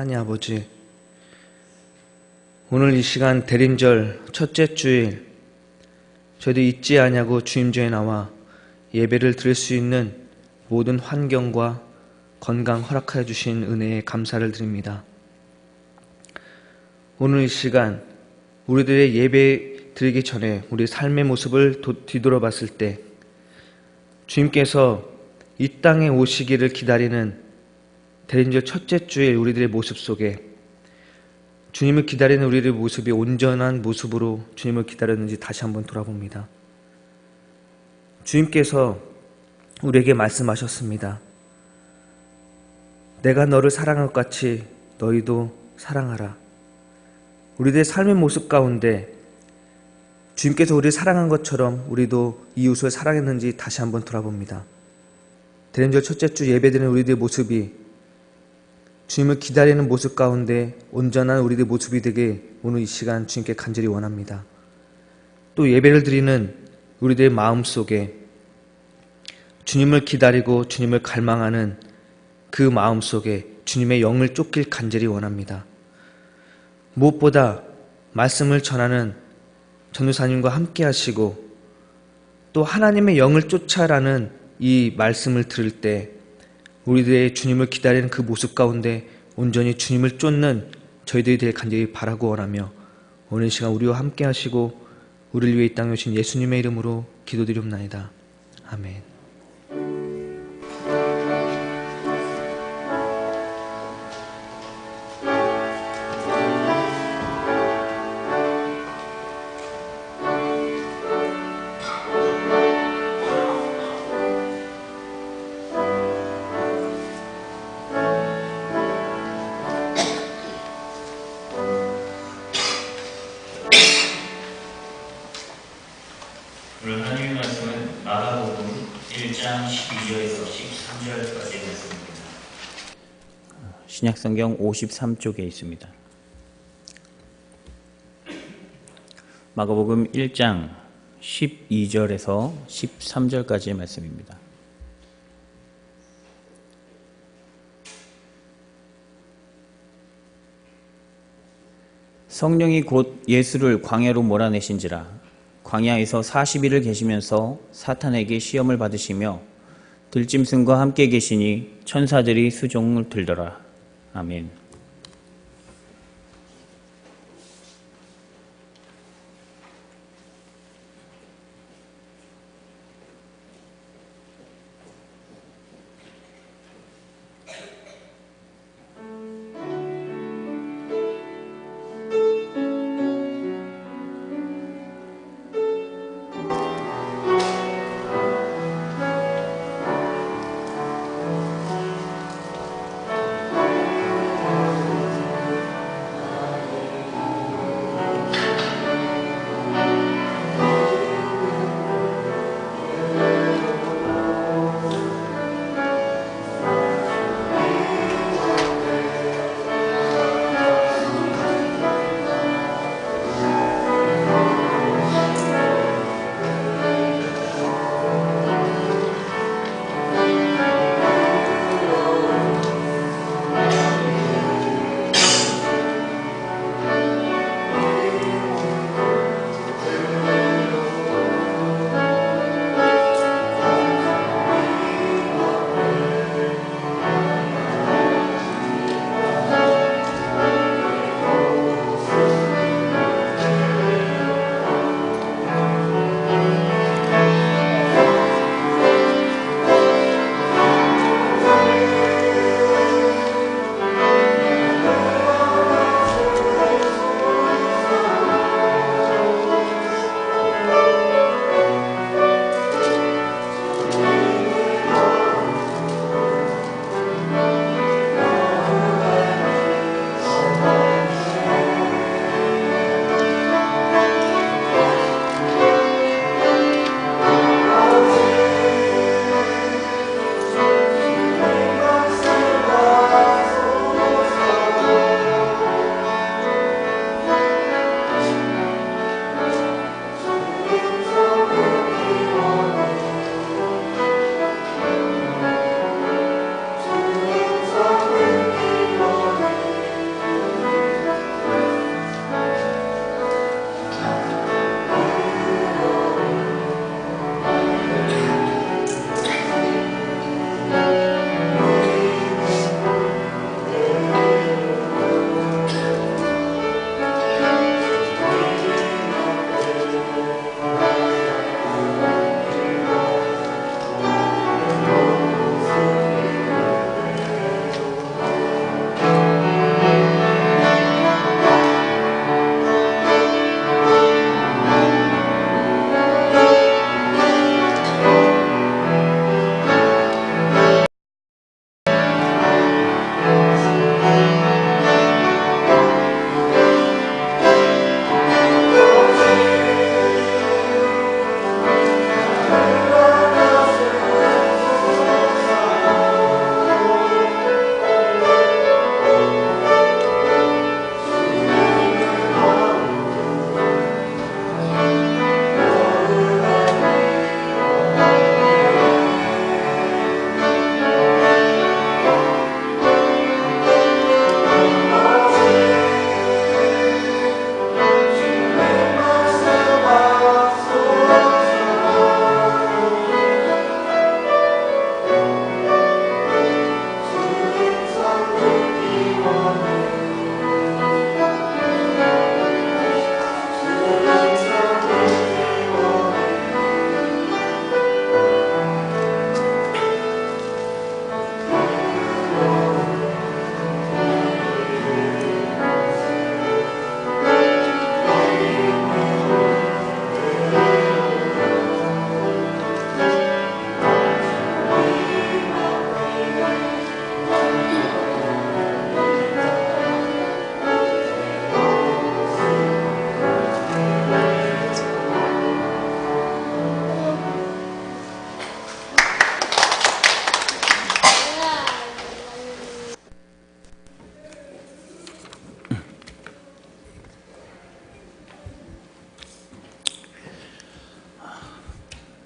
하나님 아버지, 오늘 이 시간 대림절 첫째 주일 저희도 잊지 아니하고 주임전에 나와 예배를 드릴 수 있는 모든 환경과 건강 허락하여 주신 은혜에 감사를 드립니다. 오늘 이 시간 우리들의 예배 드리기 전에 우리 삶의 모습을 뒤돌아봤을 때 주님께서 이 땅에 오시기를 기다리는 대림절 첫째 주일 우리들의 모습 속에 주님을 기다리는 우리들의 모습이 온전한 모습으로 주님을 기다렸는지 다시 한번 돌아봅니다. 주님께서 우리에게 말씀하셨습니다. 내가 너를 사랑한 것 같이 너희도 사랑하라. 우리들의 삶의 모습 가운데 주님께서 우리를 사랑한 것처럼 우리도 이웃을 사랑했는지 다시 한번 돌아봅니다. 대림절 첫째 주 예배드리는 우리들의 모습이 주님을 기다리는 모습 가운데 온전한 우리들의 모습이 되게 오늘 이 시간 주님께 간절히 원합니다. 또 예배를 드리는 우리들의 마음 속에 주님을 기다리고 주님을 갈망하는 그 마음 속에 주님의 영을 쫓길 간절히 원합니다. 무엇보다 말씀을 전하는 전도사님과 함께 하시고 또 하나님의 영을 쫓아라는 이 말씀을 들을 때 우리들의 주님을 기다리는 그 모습 가운데 온전히 주님을 쫓는 저희들이 될 간절히 바라고 원하며 오늘 시간 우리와 함께 하시고 우리를 위해 이 땅에 오신 예수님의 이름으로 기도드리옵나이다. 아멘. 오늘 하나님의 말씀은 마가복음 1장 12절에서 13절까지의 말씀입니다. 신약성경 53쪽에 있습니다. 마가복음 1장 12절에서 13절까지의 말씀입니다. 성령이 곧 예수를 광야로 몰아내신지라 광야에서 40일을 계시면서 사탄에게 시험을 받으시며 들짐승과 함께 계시니 천사들이 수종을 들더라. 아멘.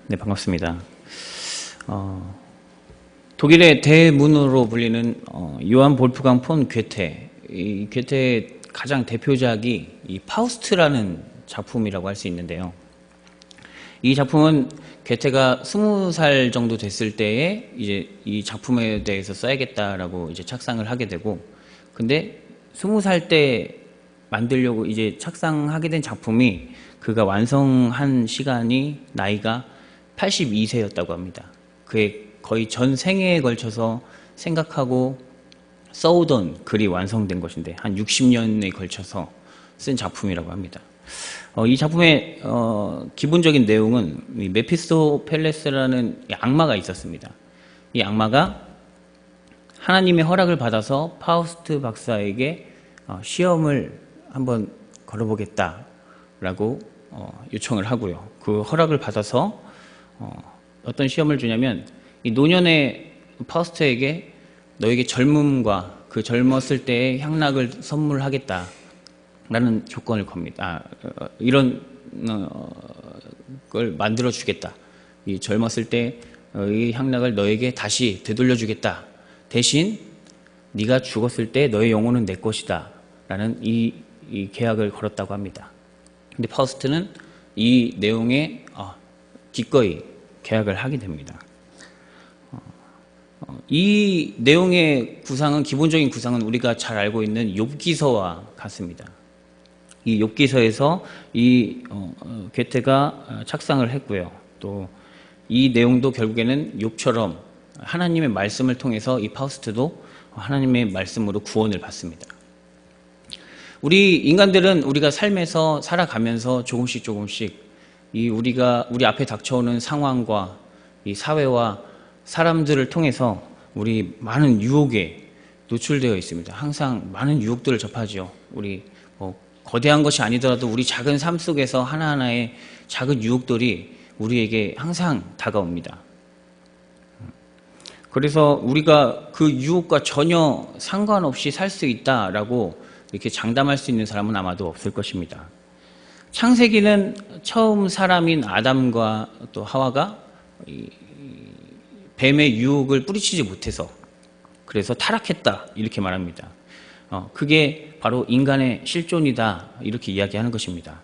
네, 반갑습니다. 독일의 대문으로 불리는 요한 볼프강 폰 괴테. 이 괴테의 가장 대표작이 이 파우스트라는 작품이라고 할 수 있는데요. 이 작품은 괴테가 20살 정도 됐을 때에 이제 이 작품에 대해서 써야겠다라고 이제 착상을 하게 되고, 근데 20살 때 만들려고 이제 착상하게 된 작품이 그가 완성한 시간이 나이가 82세였다고 합니다. 그의 거의 전 생애에 걸쳐서 생각하고 써오던 글이 완성된 것인데 한 60년에 걸쳐서 쓴 작품이라고 합니다. 이 작품의 기본적인 내용은 이 메피스토펠레스라는 악마가 있었습니다. 이 악마가 하나님의 허락을 받아서 파우스트 박사에게 시험을 한번 걸어보겠다라고 요청을 하고요. 그 허락을 받아서 어떤 시험을 주냐면 이 노년의 파우스트에게 너에게 젊음과 그 젊었을 때의 향락을 선물하겠다라는 조건을 겁니다. 이런 걸 만들어 주겠다. 이 젊었을 때의 향락을 너에게 다시 되돌려 주겠다. 대신 네가 죽었을 때 너의 영혼은 내 것이다라는 이 계약을 걸었다고 합니다. 근데 파우스트는 이 내용에 기꺼이 계약을 하게 됩니다. 이 내용의 구상은, 기본적인 구상은 우리가 잘 알고 있는 욥기서와 같습니다. 이 욥기서에서 이 괴테가 착상을 했고요. 또 이 내용도 결국에는 욥처럼 하나님의 말씀을 통해서 이 파우스트도 하나님의 말씀으로 구원을 받습니다. 우리 인간들은 우리가 삶에서 살아가면서 조금씩 우리 앞에 닥쳐오는 상황과 이 사회와 사람들을 통해서 우리 많은 유혹에 노출되어 있습니다. 항상 많은 유혹들을 접하죠. 우리 거대한 것이 아니더라도 우리 작은 삶 속에서 하나하나의 작은 유혹들이 우리에게 항상 다가옵니다. 그래서 우리가 그 유혹과 전혀 상관없이 살 수 있다라고 이렇게 장담할 수 있는 사람은 아마도 없을 것입니다. 창세기는 처음 사람인 아담과 또 하와가 뱀의 유혹을 뿌리치지 못해서 그래서 타락했다 이렇게 말합니다. 그게 바로 인간의 실존이다 이렇게 이야기하는 것입니다.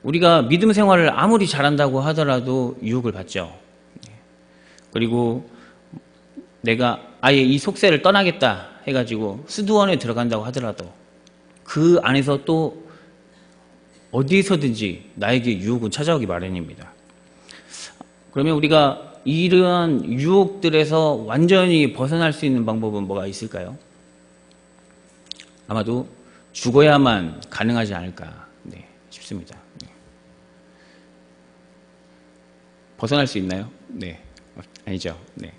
우리가 믿음 생활을 아무리 잘한다고 하더라도 유혹을 받죠. 그리고 내가 아예 이 속세를 떠나겠다 해가지고 수두원에 들어간다고 하더라도 그 안에서 또 어디에서든지 나에게 유혹은 찾아오기 마련입니다. 그러면 우리가 이러한 유혹들에서 완전히 벗어날 수 있는 방법은 뭐가 있을까요? 아마도 죽어야만 가능하지 않을까 싶습니다. 벗어날 수 있나요? 네. 아니죠. 네.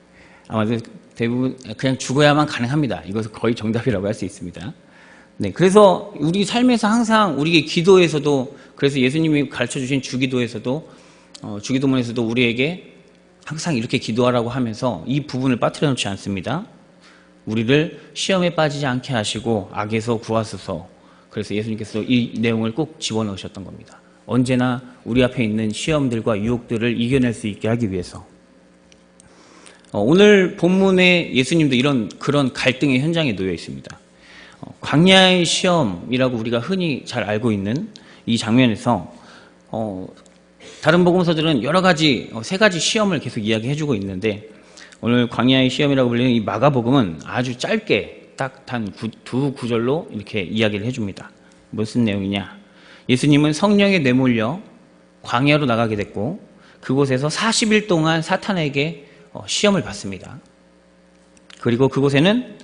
아마도 대부분 그냥 죽어야만 가능합니다. 이것은 거의 정답이라고 할 수 있습니다. 네. 그래서 우리 삶에서 항상 우리의 기도에서도, 그래서 예수님이 가르쳐 주신 주기도에서도, 주기도문에서도 우리에게 항상 이렇게 기도하라고 하면서 이 부분을 빠뜨려 놓지 않습니다. 우리를 시험에 빠지지 않게 하시고 악에서 구하소서. 그래서 예수님께서 이 내용을 꼭 집어넣으셨던 겁니다. 언제나 우리 앞에 있는 시험들과 유혹들을 이겨낼 수 있게 하기 위해서. 오늘 본문에 예수님도 그런 갈등의 현장에 놓여 있습니다. 광야의 시험이라고 우리가 흔히 잘 알고 있는 이 장면에서 다른 복음서들은 여러 가지, 3가지 시험을 계속 이야기해주고 있는데, 오늘 광야의 시험이라고 불리는 이 마가복음은 아주 짧게 딱 단 2구절로 이렇게 이야기를 해줍니다. 무슨 내용이냐? 예수님은 성령에 내몰려 광야로 나가게 됐고 그곳에서 40일 동안 사탄에게 시험을 받습니다. 그리고 그곳에는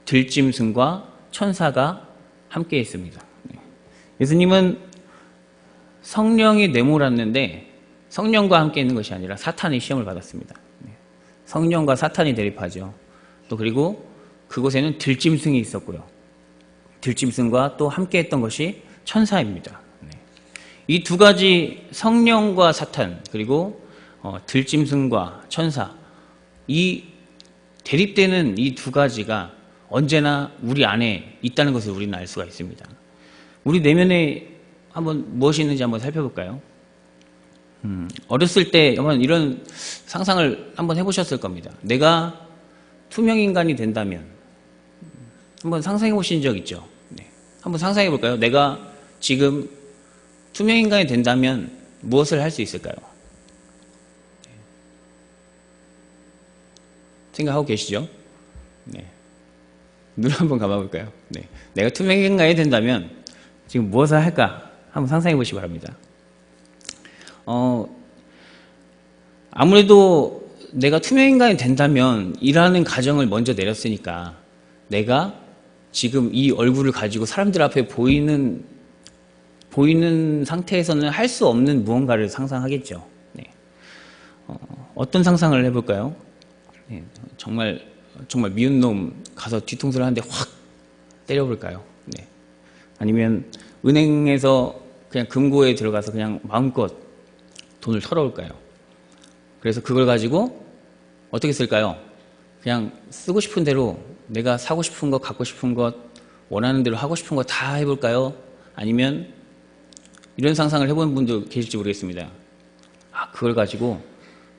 들짐승과 천사가 함께 있습니다. 예수님은 성령이 내몰았는데 성령과 함께 있는 것이 아니라 사탄의 시험을 받았습니다. 성령과 사탄이 대립하죠. 또 그리고 그곳에는 들짐승이 있었고요. 들짐승과 또 함께 했던 것이 천사입니다. 이 2가지, 성령과 사탄 그리고 들짐승과 천사, 이 대립되는 이 2가지가 언제나 우리 안에 있다는 것을 우리는 알 수가 있습니다. 우리 내면에 한번 무엇이 있는지 한번 살펴볼까요? 어렸을 때 여러분 이런 상상을 한번 해보셨을 겁니다. 내가 투명 인간이 된다면 한번 상상해 보신 적 있죠? 네. 한번 상상해 볼까요? 내가 지금 투명 인간이 된다면 무엇을 할 수 있을까요? 생각하고 계시죠? 네. 눈 한번 감아볼까요? 네. 내가 투명 인간이 된다면 지금 무엇을 할까? 한번 상상해 보시기 바랍니다. 아무래도 내가 투명 인간이 된다면 이라는 가정을 먼저 내렸으니까 내가 지금 이 얼굴을 가지고 사람들 앞에 보이는 상태에서는 할 수 없는 무언가를 상상하겠죠. 네. 어떤 상상을 해볼까요? 네. 정말 미운 놈 가서 뒤통수를 한 대 확 때려볼까요? 네. 아니면 은행에서 그냥 금고에 들어가서 그냥 마음껏 돈을 털어올까요? 그래서 그걸 가지고 어떻게 쓸까요? 그냥 쓰고 싶은 대로 내가 사고 싶은 것, 갖고 싶은 것, 원하는 대로 하고 싶은 것 다 해볼까요? 아니면 이런 상상을 해본 분도 계실지 모르겠습니다. 그걸 가지고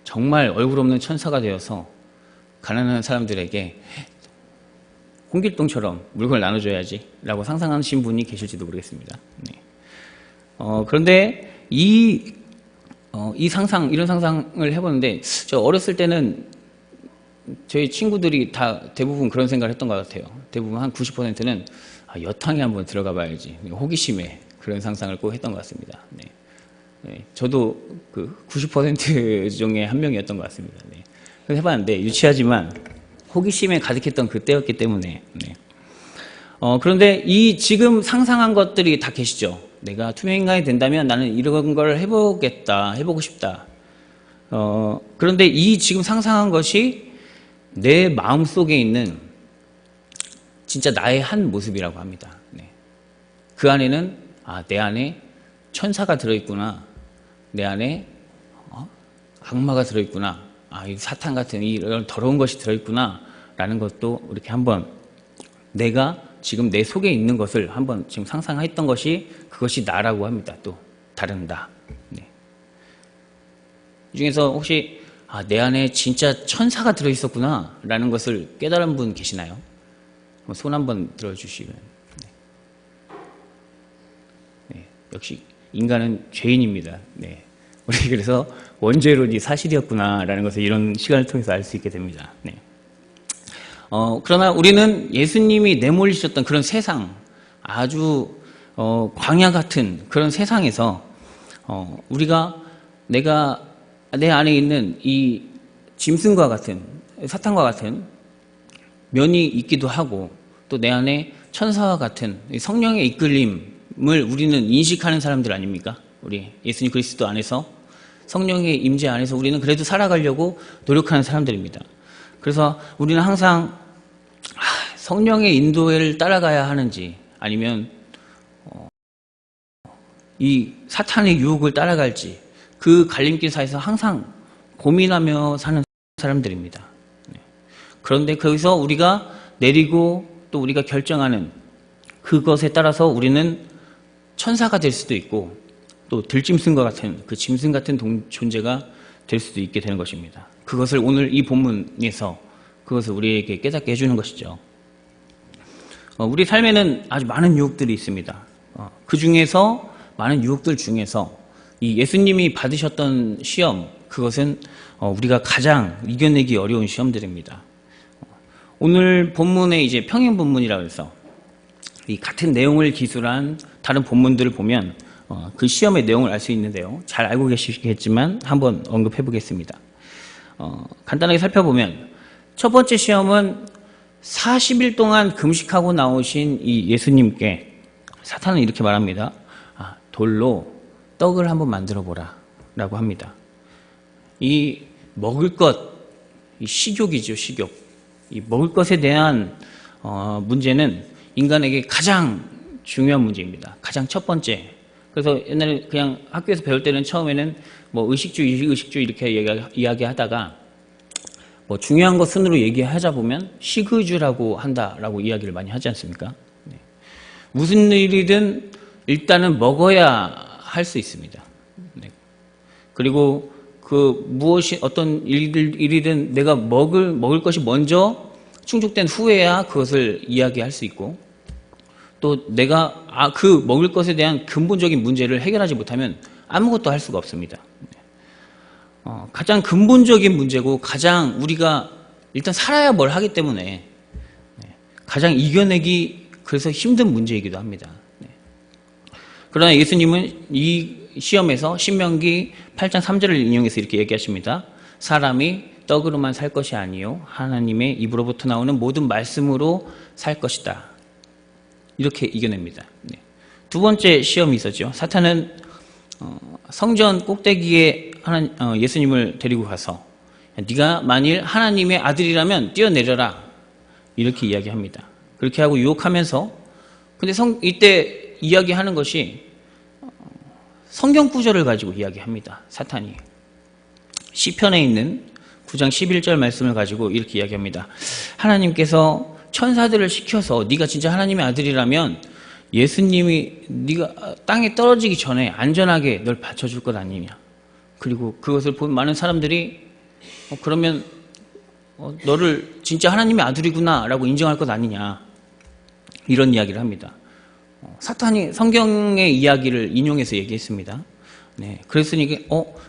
정말 얼굴 없는 천사가 되어서 가난한 사람들에게 홍길동처럼 물건을 나눠줘야지 라고 상상하신 분이 계실지도 모르겠습니다. 네. 그런데 이런 상상을 해보는데, 저 어렸을 때는 저희 친구들이 다 대부분 그런 생각을 했던 것 같아요. 대부분 한 90%는 여탕에 한번 들어가 봐야지. 호기심에 그런 상상을 꼭 했던 것 같습니다. 네. 네. 저도 그 90% 중에 한 명이었던 것 같습니다. 네. 그래서 해봤는데 유치하지만 호기심에 가득했던 그때였기 때문에. 네. 그런데 이 지금 상상한 것들이 다 계시죠. 내가 투명인간이 된다면 나는 이런 걸 해보고 싶다. 그런데 이 지금 상상한 것이 내 마음속에 있는 진짜 나의 한 모습이라고 합니다. 네. 그 안에는 내 안에 천사가 들어있구나. 내 안에 악마가 들어있구나. 이 사탄 같은 이런 더러운 것이 들어있구나 라는 것도 이렇게 한번 내가 지금 내 속에 있는 것을 한번 지금 상상했던 것이 그것이 나라고 합니다. 또 다른 나. 네. 이 중에서 혹시 내 안에 진짜 천사가 들어있었구나 라는 것을 깨달은 분 계시나요? 손 한번 들어주시면. 네. 네. 역시 인간은 죄인입니다. 네. 우리 그래서 원죄론이 사실이었구나 라는 것을 이런 시간을 통해서 알 수 있게 됩니다. 네. 그러나 우리는 예수님이 내몰리셨던 그런 세상, 아주 광야 같은 그런 세상에서 우리가 내가 내 안에 있는 이 짐승과 같은 사탄과 같은 면이 있기도 하고 또 내 안에 천사와 같은 성령의 이끌림을 우리는 인식하는 사람들 아닙니까? 우리 예수님 그리스도 안에서 성령의 임재 안에서 우리는 그래도 살아가려고 노력하는 사람들입니다. 그래서 우리는 항상 성령의 인도를 따라가야 하는지 아니면 이 사탄의 유혹을 따라갈지 그 갈림길 사이에서 항상 고민하며 사는 사람들입니다. 그런데 거기서 우리가 내리고 또 우리가 결정하는 그것에 따라서 우리는 천사가 될 수도 있고 또 들짐승과 같은 그 짐승 같은 존재가 될 수도 있게 되는 것입니다. 그것을 오늘 이 본문에서 그것을 우리에게 깨닫게 해주는 것이죠. 우리 삶에는 아주 많은 유혹들이 있습니다. 그 중에서 많은 유혹들 중에서 이 예수님이 받으셨던 시험, 그것은 우리가 가장 이겨내기 어려운 시험들입니다. 오늘 본문에 이제 평행 본문이라고 해서 이 같은 내용을 기술한 다른 본문들을 보면 그 시험의 내용을 알 수 있는데요. 잘 알고 계시겠지만 한번 언급해 보겠습니다. 간단하게 살펴보면 첫 번째 시험은 40일 동안 금식하고 나오신 이 예수님께 사탄은 이렇게 말합니다. 돌로 떡을 한번 만들어 보라 라고 합니다. 이 먹을 것, 이 식욕이죠, 식욕. 이 먹을 것에 대한 문제는 인간에게 가장 중요한 문제입니다. 가장 첫 번째. 그래서 옛날에 그냥 학교에서 배울 때는 처음에는 뭐 의식주의 이렇게 이야기하다가 뭐 중요한 것 순으로 얘기하자 보면 식의주라고 한다라고 이야기를 많이 하지 않습니까? 네. 무슨 일이든 일단은 먹어야 할 수 있습니다. 네. 그리고 그 무엇이 어떤 일이든 내가 먹을 것이 먼저 충족된 후에야 그것을 이야기할 수 있고, 또 내가 그 먹을 것에 대한 근본적인 문제를 해결하지 못하면 아무것도 할 수가 없습니다. 가장 근본적인 문제고 가장 우리가 일단 살아야 뭘 하기 때문에 가장 이겨내기 그래서 힘든 문제이기도 합니다. 그러나 예수님은 이 시험에서 신명기 8장 3절을 인용해서 이렇게 얘기하십니다. 사람이 떡으로만 살 것이 아니요 하나님의 입으로부터 나오는 모든 말씀으로 살 것이다. 이렇게 이겨냅니다. 두 번째 시험이 있었죠. 사탄은 성전 꼭대기에 예수님을 데리고 가서 네가 만일 하나님의 아들이라면 뛰어내려라 이렇게 이야기합니다. 그렇게 하고 유혹하면서, 근데 이때 이야기하는 것이 성경 구절을 가지고 이야기합니다. 사탄이 시편에 있는 9장 11절 말씀을 가지고 이렇게 이야기합니다. 하나님께서 천사들을 시켜서 네가 진짜 하나님의 아들이라면 예수님이 네가 땅에 떨어지기 전에 안전하게 널 받쳐줄 것 아니냐. 그리고 그것을 본 많은 사람들이 그러면 너를 진짜 하나님의 아들이구나 라고 인정할 것 아니냐, 이런 이야기를 합니다. 사탄이 성경의 이야기를 인용해서 얘기했습니다. 그랬으니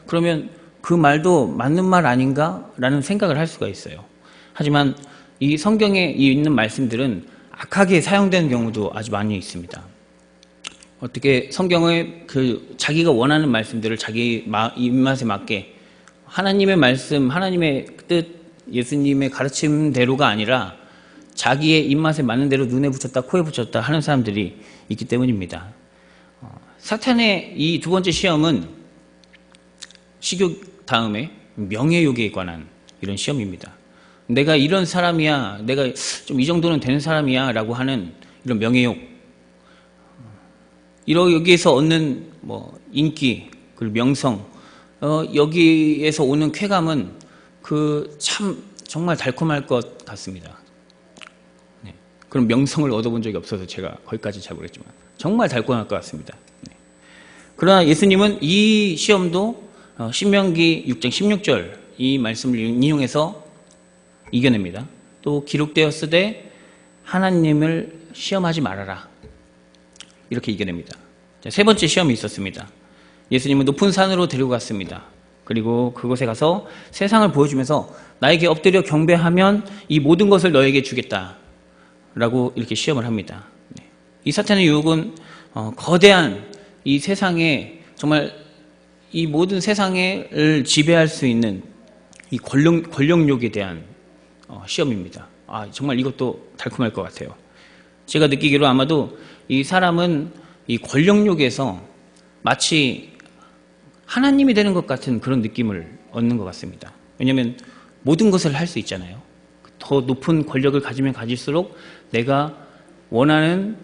그러면 그 말도 맞는 말 아닌가 라는 생각을 할 수가 있어요. 하지만 이 성경에 있는 말씀들은 악하게 사용되는 경우도 아주 많이 있습니다. 어떻게 성경의 자기가 원하는 말씀들을 자기 입맛에 맞게 하나님의 말씀, 하나님의 뜻, 예수님의 가르침대로가 아니라 자기의 입맛에 맞는 대로 눈에 붙였다 코에 붙였다 하는 사람들이 있기 때문입니다. 사탄의 이 두 번째 시험은 식욕 다음에 명예욕에 관한 이런 시험입니다. 내가 이런 사람이야, 내가 좀 이 정도는 되는 사람이야 라고 하는 이런 명예욕, 여기에서 얻는 인기 그리고 명성, 여기에서 오는 쾌감은 참 정말 달콤할 것 같습니다. 그런 명성을 얻어본 적이 없어서 제가 거기까지 잘 모르겠지만 정말 달콤할 것 같습니다. 그러나 예수님은 이 시험도 신명기 6장 16절 이 말씀을 인용해서 이겨냅니다. 또 기록되었으되 하나님을 시험하지 말아라, 이렇게 이겨냅니다. 세 번째 시험이 있었습니다. 예수님은 높은 산으로 데리고 갔습니다. 그리고 그곳에 가서 세상을 보여주면서 나에게 엎드려 경배하면 이 모든 것을 너에게 주겠다 라고 이렇게 시험을 합니다. 이 사탄의 유혹은 거대한 이 세상에, 정말 이 모든 세상을 지배할 수 있는 이 권력욕에 대한 시험입니다. 정말 이것도 달콤할 것 같아요. 제가 느끼기로 아마도 이 사람은 이 권력욕에서 마치 하나님이 되는 것 같은 그런 느낌을 얻는 것 같습니다. 왜냐하면 모든 것을 할 수 있잖아요. 더 높은 권력을 가지면 가질수록 내가 원하는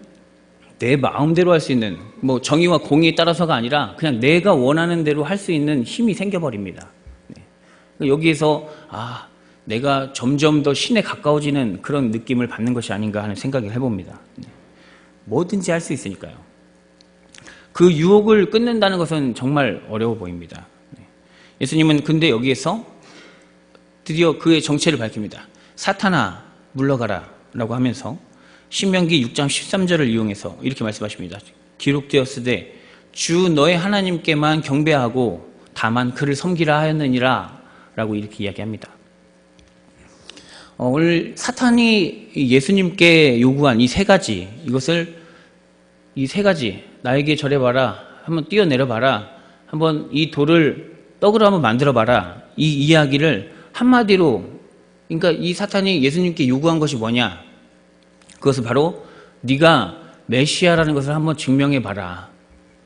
내 마음대로 할 수 있는, 정의와 공의에 따라서가 아니라 그냥 내가 원하는 대로 할 수 있는 힘이 생겨버립니다. 여기에서 내가 점점 더 신에 가까워지는 그런 느낌을 받는 것이 아닌가 하는 생각을 해봅니다. 뭐든지 할 수 있으니까요. 그 유혹을 끊는다는 것은 정말 어려워 보입니다. 예수님은 근데 여기에서 드디어 그의 정체를 밝힙니다. 사탄아 물러가라 라고 하면서 신명기 6장 13절을 이용해서 이렇게 말씀하십니다. 기록되었으되 주 너의 하나님께만 경배하고 다만 그를 섬기라 하였느니라 라고 이렇게 이야기합니다. 오늘 사탄이 예수님께 요구한 이 세 가지, 이 세 가지, 나에게 절해봐라, 한번 뛰어내려봐라, 한번 이 돌을 떡으로 한번 만들어봐라, 이 이야기를 한마디로, 그러니까 이 사탄이 예수님께 요구한 것이 뭐냐? 그것은 바로 네가 메시아라는 것을 한번 증명해봐라,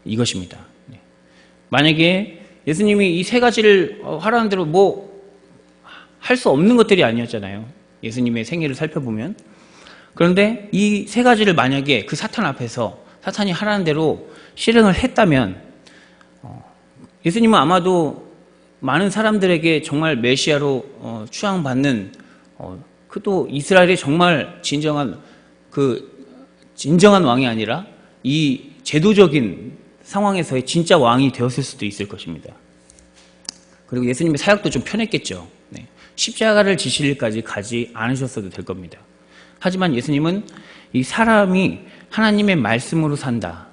이것입니다. 만약에 예수님이 이 세 가지를 하라는 대로 할 수 없는 것들이 아니었잖아요. 예수님의 생애를 살펴보면. 그런데 이 세 가지를 만약에 그 사탄 앞에서 사탄이 하라는 대로 실행을 했다면 예수님은 아마도 많은 사람들에게 정말 메시아로 추앙받는, 또 이스라엘의 정말 진정한 왕이 아니라 이 제도적인 상황에서의 진짜 왕이 되었을 수도 있을 것입니다. 그리고 예수님의 사역도 좀 편했겠죠. 네. 십자가를 지실 일까지 가지 않으셨어도 될 겁니다. 하지만 예수님은 이 사람이 하나님의 말씀으로 산다,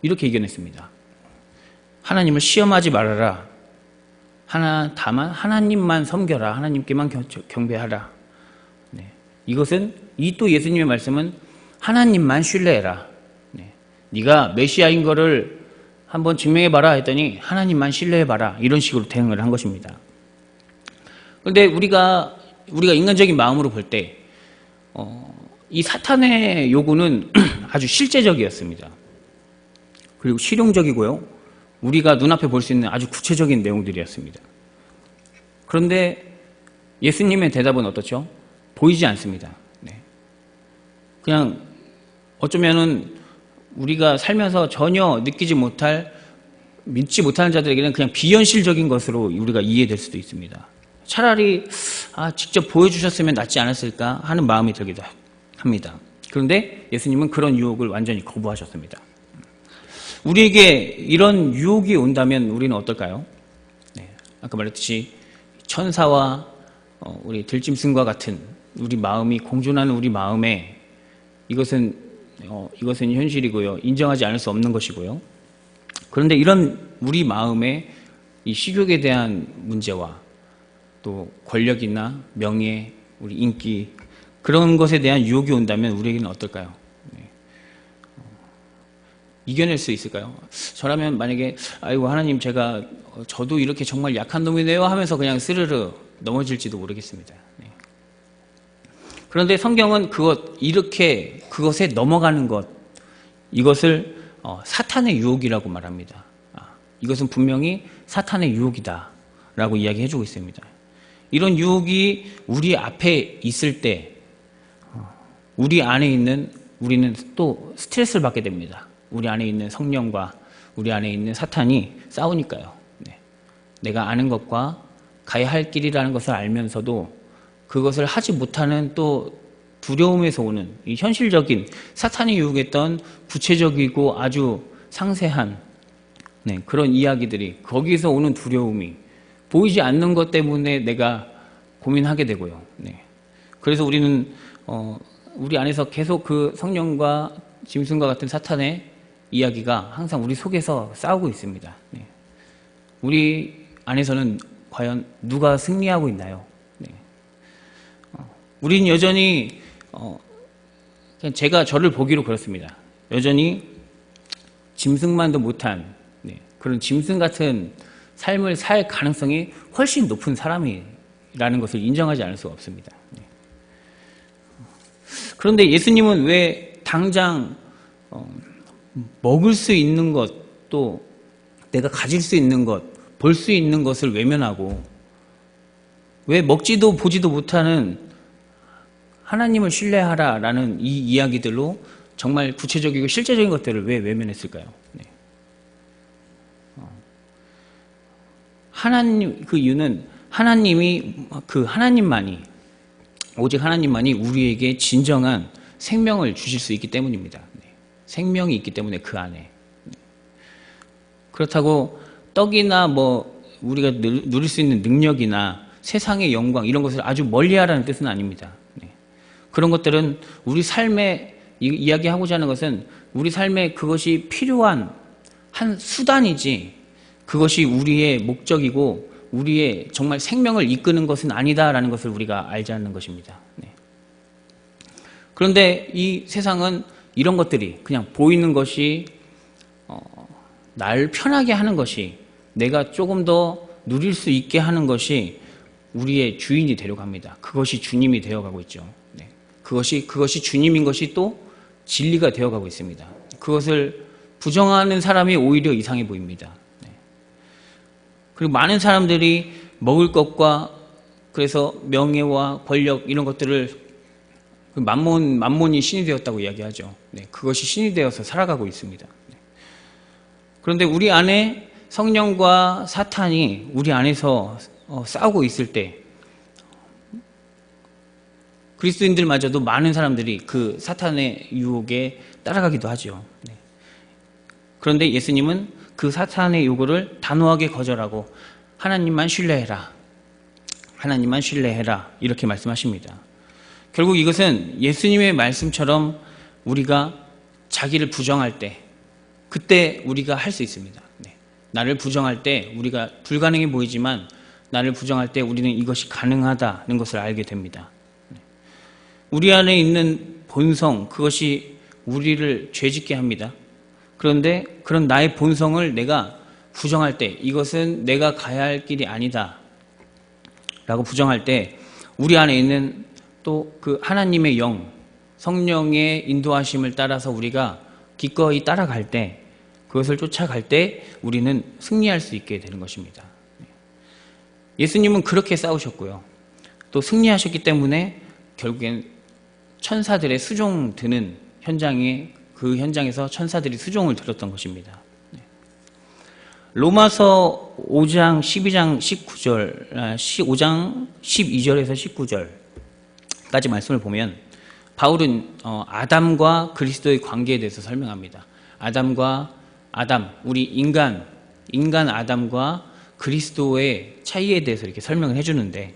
이렇게 이겨냈습니다. 하나님을 시험하지 말아라. 다만 하나님만 섬겨라. 하나님께만 경배하라. 네. 이것은 이 또 예수님의 말씀은 하나님만 신뢰해라. 네. 네가 메시아인 거를 한번 증명해봐라 했더니 하나님만 신뢰해봐라. 이런 식으로 대응을 한 것입니다. 그런데 우리가 인간적인 마음으로 볼 때 이 사탄의 요구는 아주 실제적이었습니다. 그리고 실용적이고요. 우리가 눈앞에 볼 수 있는 아주 구체적인 내용들이었습니다. 그런데 예수님의 대답은 어떻죠? 보이지 않습니다. 네. 그냥 어쩌면은 우리가 살면서 전혀 믿지 못하는 자들에게는 그냥 비현실적인 것으로 우리가 이해될 수도 있습니다. 차라리 직접 보여주셨으면 낫지 않았을까 하는 마음이 들기도 합니다. 그런데 예수님은 그런 유혹을 완전히 거부하셨습니다. 우리에게 이런 유혹이 온다면 우리는 어떨까요? 네, 아까 말했듯이 천사와 우리 들짐승과 같은 우리 마음이 공존하는 우리 마음에 이것은 현실이고요. 인정하지 않을 수 없는 것이고요. 그런데 이런 우리 마음의 이 식욕에 대한 문제와 또 권력이나 명예, 우리 인기, 그런 것에 대한 유혹이 온다면 우리에게는 어떨까요? 네. 이겨낼 수 있을까요? 저라면 만약에 아이고 하나님 저도 이렇게 정말 약한 놈이네요 하면서 그냥 스르르 넘어질지도 모르겠습니다. 네. 그런데 성경은 그것에 넘어가는 것, 이것을 사탄의 유혹이라고 말합니다. 이것은 분명히 사탄의 유혹이다 라고 이야기해주고 있습니다. 이런 유혹이 우리 앞에 있을 때 우리는 또 스트레스를 받게 됩니다. 우리 안에 있는 성령과 우리 안에 있는 사탄이 싸우니까요. 네. 내가 아는 것과 가야 할 길이라는 것을 알면서도 그것을 하지 못하는 또 두려움에서 오는 이 현실적인 사탄이 유혹했던 구체적이고 아주 상세한 그런 이야기들이, 거기서 오는 두려움이 보이지 않는 것 때문에 내가 고민하게 되고요. 네. 그래서 우리는 우리 안에서 계속 그 성령과 짐승과 같은 사탄의 이야기가 항상 우리 속에서 싸우고 있습니다. 네. 우리 안에서는 과연 누가 승리하고 있나요? 네. 우리는 여전히 그냥 제가 저를 보기로 그렇습니다. 여전히 짐승만도 못한 그런 짐승 같은 삶을 살 가능성이 훨씬 높은 사람이라는 것을 인정하지 않을 수가 없습니다. 그런데 예수님은 왜 당장 먹을 수 있는 것, 또 내가 가질 수 있는 것, 볼 수 있는 것을 외면하고 왜 먹지도 보지도 못하는 하나님을 신뢰하라라는 이 이야기들로 정말 구체적이고 실제적인 것들을 왜 외면했을까요? 네. 그 이유는 오직 하나님만이 우리에게 진정한 생명을 주실 수 있기 때문입니다. 생명이 있기 때문에 그 안에. 그렇다고 떡이나 우리가 누릴 수 있는 능력이나 세상의 영광, 이런 것을 아주 멀리하라는 뜻은 아닙니다. 그런 것들은 우리 삶에 이야기하고자 하는 것은 우리 삶에 그것이 필요한 한 수단이지 그것이 우리의 목적이고 우리의 정말 생명을 이끄는 것은 아니다라는 것을 우리가 알지 않는 것입니다. 그런데 이 세상은 이런 것들이 그냥 보이는 것이 날 편하게 하는 것이, 내가 조금 더 누릴 수 있게 하는 것이 우리의 주인이 되려갑니다. 그것이 주님이 되어가고 있죠. 그것이 주님인 것이 또 진리가 되어가고 있습니다. 그것을 부정하는 사람이 오히려 이상해 보입니다. 그리고 많은 사람들이 먹을 것과 그래서 명예와 권력 이런 것들을 만몬이 신이 되었다고 이야기하죠. 그것이 신이 되어서 살아가고 있습니다. 그런데 우리 안에 성령과 사탄이 우리 안에서 싸우고 있을 때 그리스도인들마저도 많은 사람들이 그 사탄의 유혹에 따라가기도 하죠. 그런데 예수님은 그 사탄의 요구를 단호하게 거절하고 하나님만 신뢰해라. 하나님만 신뢰해라. 이렇게 말씀하십니다. 결국 이것은 예수님의 말씀처럼 우리가 자기를 부정할 때, 그때 우리가 할 수 있습니다. 네. 나를 부정할 때 우리가 불가능해 보이지만 나를 부정할 때 우리는 이것이 가능하다는 것을 알게 됩니다. 네. 우리 안에 있는 본성, 그것이 우리를 죄짓게 합니다. 그런데 그런 나의 본성을 내가 부정할 때, 이것은 내가 가야 할 길이 아니다 라고 부정할 때 우리 안에 있는 또 그 하나님의 영, 성령의 인도하심을 따라서 우리가 기꺼이 따라갈 때, 그것을 쫓아갈 때 우리는 승리할 수 있게 되는 것입니다. 예수님은 그렇게 싸우셨고요. 또 승리하셨기 때문에 결국엔 천사들의 수종 드는 현장에, 그 현장에서 천사들이 수종을 들었던 것입니다. 로마서 5장 12장 19절, 5장 12절에서 19절까지 말씀을 보면 바울은 아담과 그리스도의 관계에 대해서 설명합니다. 아담, 우리 인간 아담과 그리스도의 차이에 대해서 이렇게 설명을 해주는데,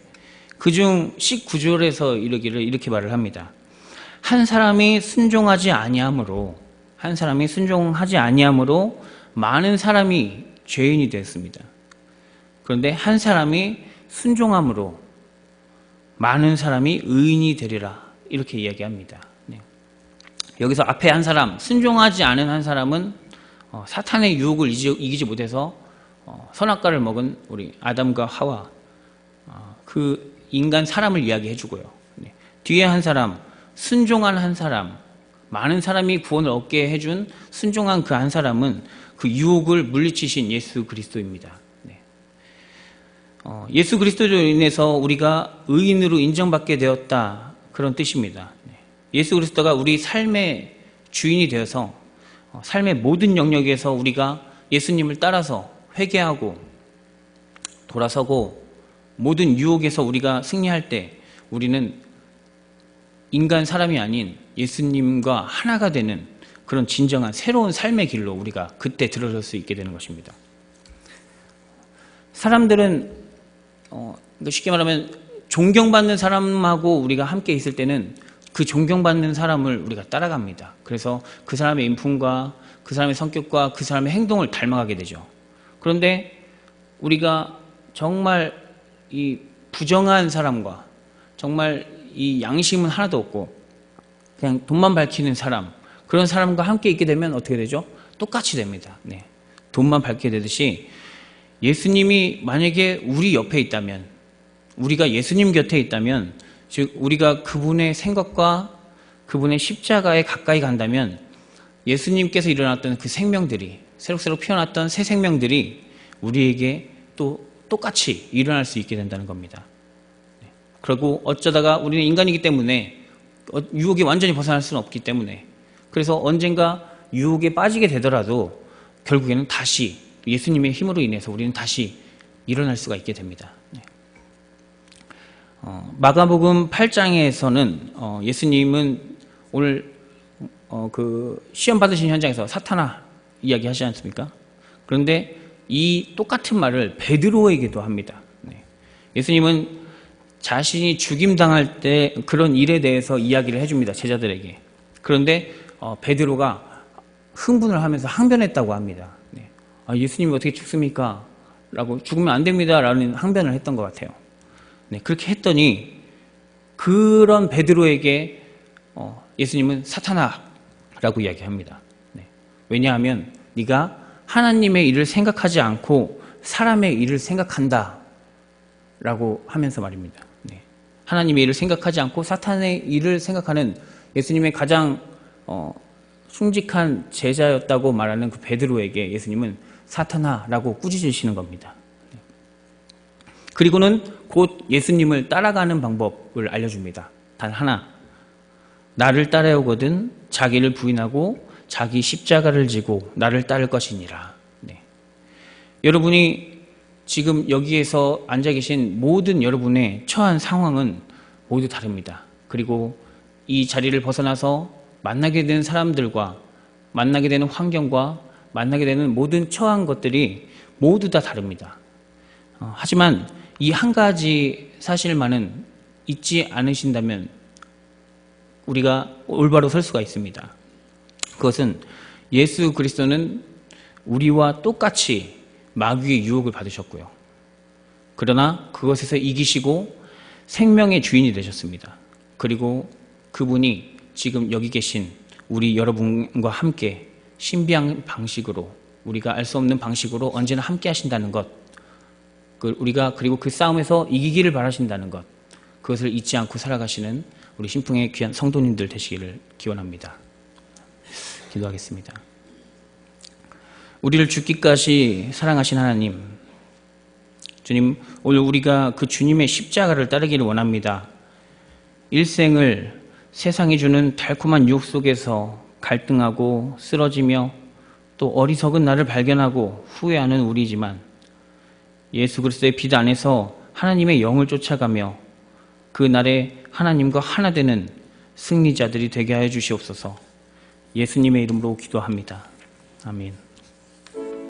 그중 19절에서 이르기를 이렇게 말을 합니다. 한 사람이 순종하지 아니함으로 많은 사람이 죄인이 되었습니다. 그런데 한 사람이 순종함으로 많은 사람이 의인이 되리라, 이렇게 이야기합니다. 네. 여기서 앞에 한 사람, 순종하지 않은 한 사람은 사탄의 유혹을 이기지 못해서 선악과를 먹은 우리 아담과 하와, 그 인간 사람을 이야기해 주고요. 네. 뒤에 한 사람, 순종한 한 사람, 많은 사람이 구원을 얻게 해준 순종한 그 한 사람은 그 유혹을 물리치신 예수 그리스도입니다. 네. 예수 그리스도로 인해서 우리가 의인으로 인정받게 되었다, 그런 뜻입니다. 네. 예수 그리스도가 우리 삶의 주인이 되어서 삶의 모든 영역에서 우리가 예수님을 따라서 회개하고 돌아서고 모든 유혹에서 우리가 승리할 때 우리는 인간 사람이 아닌 예수님과 하나가 되는 그런 진정한 새로운 삶의 길로 우리가 그때 들어설 수 있게 되는 것입니다. 사람들은 쉽게 말하면 존경받는 사람하고 우리가 함께 있을 때는 그 존경받는 사람을 우리가 따라갑니다. 그래서 그 사람의 인품과 그 사람의 성격과 그 사람의 행동을 닮아가게 되죠. 그런데 우리가 정말 이 부정한 사람과 정말 이 양심은 하나도 없고 그냥 돈만 밝히는 사람, 그런 사람과 함께 있게 되면 어떻게 되죠? 똑같이 됩니다. 네. 돈만 밝게 되듯이 예수님이 만약에 우리 옆에 있다면, 우리가 예수님 곁에 있다면, 즉 우리가 그분의 생각과 그분의 십자가에 가까이 간다면 예수님께서 일어났던 그 생명들이, 새록새록 피어났던 새 생명들이 우리에게 또 똑같이 일어날 수 있게 된다는 겁니다. 그리고 어쩌다가 우리는 인간이기 때문에 유혹에 완전히 벗어날 수는 없기 때문에, 그래서 언젠가 유혹에 빠지게 되더라도 결국에는 다시 예수님의 힘으로 인해서 우리는 다시 일어날 수가 있게 됩니다. 마가복음 8장에서는 예수님은 오늘 그 시험 받으신 현장에서 사탄아 이야기하지 않습니까? 그런데 이 똑같은 말을 베드로에게도 합니다. 예수님은 자신이 죽임당할 때 그런 일에 대해서 이야기를 해줍니다, 제자들에게. 그런데 베드로가 흥분을 하면서 항변했다고 합니다. 예수님이 어떻게 죽습니까? 라고, 죽으면 안 됩니다 라는 항변을 했던 것 같아요. 그렇게 했더니 그런 베드로에게 예수님은 사탄아라고 이야기합니다. 왜냐하면 네가 하나님의 일을 생각하지 않고 사람의 일을 생각한다 라고 하면서 말입니다. 하나님의 일을 생각하지 않고 사탄의 일을 생각하는 예수님의 가장 충직한 제자였다고 말하는 그 베드로에게 예수님은 사탄아라고 꾸짖으시는 겁니다. 그리고는 곧 예수님을 따라가는 방법을 알려줍니다. 단 하나, 나를 따라오거든 자기를 부인하고 자기 십자가를 지고 나를 따를 것이니라. 여러분이 지금 여기에서 앉아 계신 모든 여러분의 처한 상황은 모두 다릅니다. 그리고 이 자리를 벗어나서 만나게 되는 사람들과 만나게 되는 환경과 만나게 되는 모든 처한 것들이 모두 다 다릅니다. 하지만 이 한 가지 사실만은 잊지 않으신다면 우리가 올바로 설 수가 있습니다. 그것은 예수 그리스도는 우리와 똑같이 마귀의 유혹을 받으셨고요. 그러나 그것에서 이기시고 생명의 주인이 되셨습니다. 그리고 그분이 지금 여기 계신 우리 여러분과 함께 신비한 방식으로, 우리가 알 수 없는 방식으로 언제나 함께 하신다는 것, 우리가 그리고 그 싸움에서 이기기를 바라신다는 것, 그것을 잊지 않고 살아가시는 우리 신풍의 귀한 성도님들 되시기를 기원합니다. 기도하겠습니다. 우리를 죽기까지 사랑하신 하나님, 주님, 오늘 우리가 그 주님의 십자가를 따르기를 원합니다. 일생을 세상이 주는 달콤한 유혹 속에서 갈등하고 쓰러지며 또 어리석은 나를 발견하고 후회하는 우리지만 예수 그리스도의 빛 안에서 하나님의 영을 쫓아가며 그 날에 하나님과 하나 되는 승리자들이 되게 하여 주시옵소서. 예수님의 이름으로 기도합니다. 아멘.